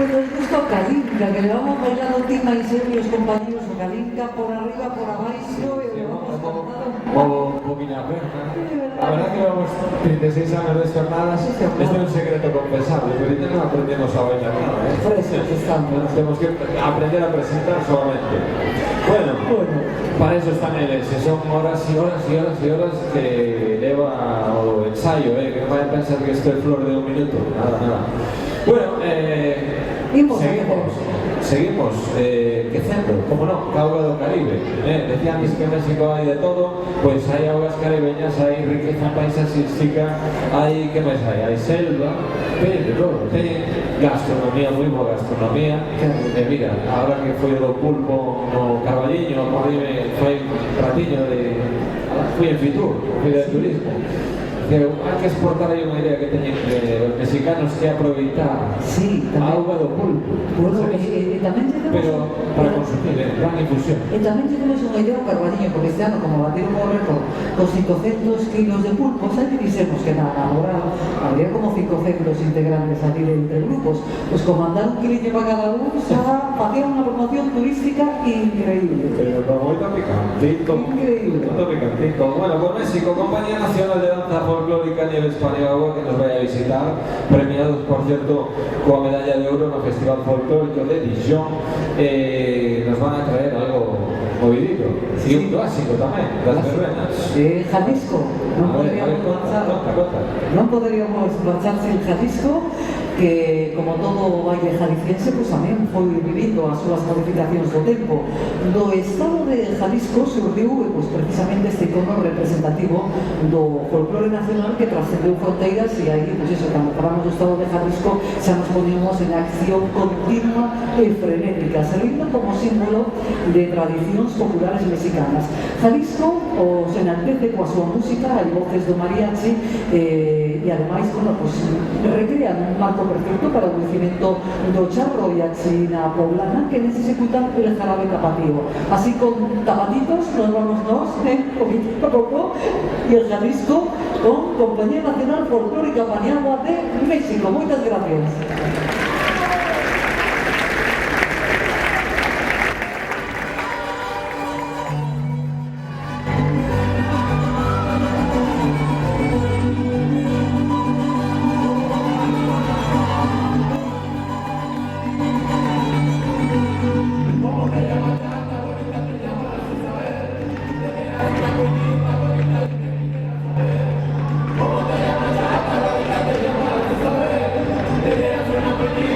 Nos gusta o Calinca, que le vamos bailando Tima y Sergio, los compañeros, o Calinca por arriba, por abaixo, e le vamos cantando un poquinho a perna. La verdad que llevamos 36 años de jornadas, esto es un secreto confesable, pero ahorita no aprendemos a bailar nada, frescos estamos. Tenemos que aprender a presentar solamente. Bueno, para eso están eles, son horas y horas y horas y horas que lleva o ensayo, que no vayan a pensar que esto es flor de un minuto, nada. Bueno, seguimos quecendo, como no, ca auga do Caribe. Decían que en México hai de todo, pois hai augas caribeñas, hai riqueza paisaxística, hai, que máis hai? Hai selva, pero teñen gastronomía, moi boa gastronomía. Mira, ahora que foi do pulpo no Carballiño, foi ratiño de... fui en Fitur, fui de turismo. Pero hai que exportar aí unha idea que teñen os mexicanos que aproveitar a auga do pulpo. Pero para consumir, gran infusión. E tamén tenemos unha idea ao Carballiño, porque este ano, como bateron o récord con 500 kilos de pulpo, xa dixemos que na laboral habría como 500 integrantes ali entre grupos, pues como mandar un quiliño para cada un, xa facían unha promoción turística increíble. Pero con moito picantito. Increíble. Moito picantito. Bueno, por México, Compañía Nacional de Danza Folclórica Nieves Paniagua, que nos vai a visitar, premiados, por cierto, coa medalla de ouro no Festival Folclórico de Dijon. Nos van a traer algo movidito, y un clásico tamén, das verbenas. Jalisco, non poderíamos marchar sin Jalisco, que como todo valle jalisciense, pues tamén foi vivindo as súas modificacións do tempo. Do estado de Jalisco surgiu pues, precisamente este icono representativo do folclore nacional que trascendeu fronteiras, e aí, pues eso, cando falamos do estado de Jalisco, xa nos poníamos en acción continua e frenética, servindo como símbolo de tradicións populares mexicanas. Jalisco os enaltece coa súa música, hai voces do mariachi, e ademais, bueno, pues, recrean un marco perfecto para o lucimiento do charro e a china poblana que necesitan el jarabe tapatío. Así con tapatitos nos vamos poquito a poco, y el Jalisco con Compañía Nacional Folclórica Paniagua de México. Muchas gracias. Thank you.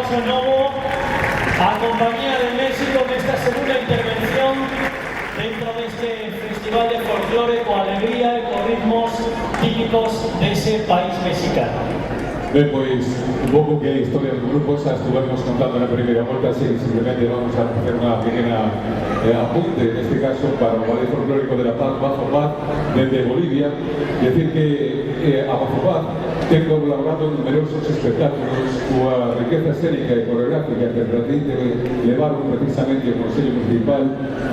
Aplauso de nuevo a Compañía de México nesta segunda intervención dentro deste festival de folclore coa alegría e con ritmos típicos dese país mexicano. Ben, pois, un pouco que a historia do grupo xa estuvemos contando na primeira volta, así simplemente vamos a facer unha pequena apunte, neste caso, para o Ballet Folclórico de la Paz, Bajo Paz, desde Bolivia. Decir que a Bajo Paz ten colaborado en numerosos espectáculos coa riqueza escénica e coreográfica que pretende levaron precisamente o Consello Municipal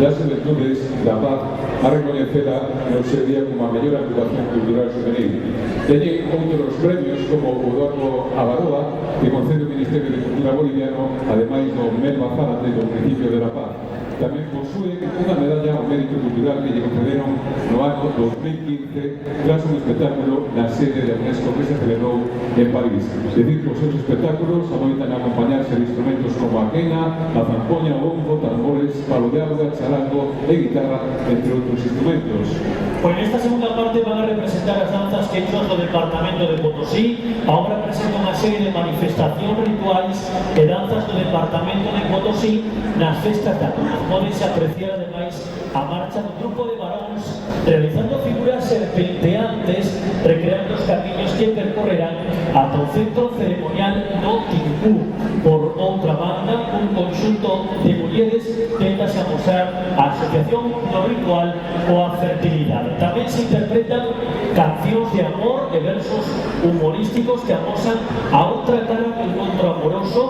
das Juventudes da Paz a recoñecela no seu día como a mellor agrupación cultural juvenil. Teñen outros premios como o Eduardo Avaroa, que concede o Ministerio de Cultura boliviano, ademais do Melba Zárate do municipio de La Paz. Tamén posúen unha medalla ao mérito cultural que lle concederon no ano 2015 tras un espectáculo na sede de UNESCO que se celebrou en París. Decir que os seus espectáculos amoitan a acompañarse de instrumentos como a quena, a zampoña, o bombo, tambores, palo de auga, charango e guitarra, entre outros instrumentos. Pois nesta segunda parte van a representar as danzas quechuas do departamento de Potosí. A obra presenta unha serie de manifestacións rituais e danzas do departamento de Potosí nas festas da cruz. Podense apreciar ademais a marcha do grupo de varóns realizando figuras serpenteantes recreando os camiños que percorrerán ata o centro ceremonial do Tincú. Por outra banda, un conxunto de mulleres tentase amosar a asociación do ritual coa fertilidade. Tamén se interpretan cancións de amor e versos humorísticos que amosan a outra cara do encontro amoroso.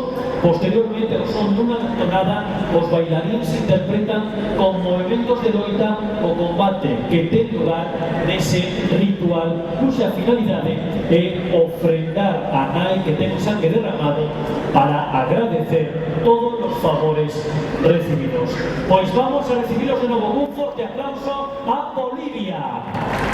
Posteriormente, ao son dunha tonada, os bailaríns interpretan con movimentos de loita o combate que ten lugar nese ritual cuxa finalidade é ofrendar a nai que ten o sangue derramado para agradecer todos os favores recibidos. Pois vamos a recibiros de novo un forte aplauso a Bolivia.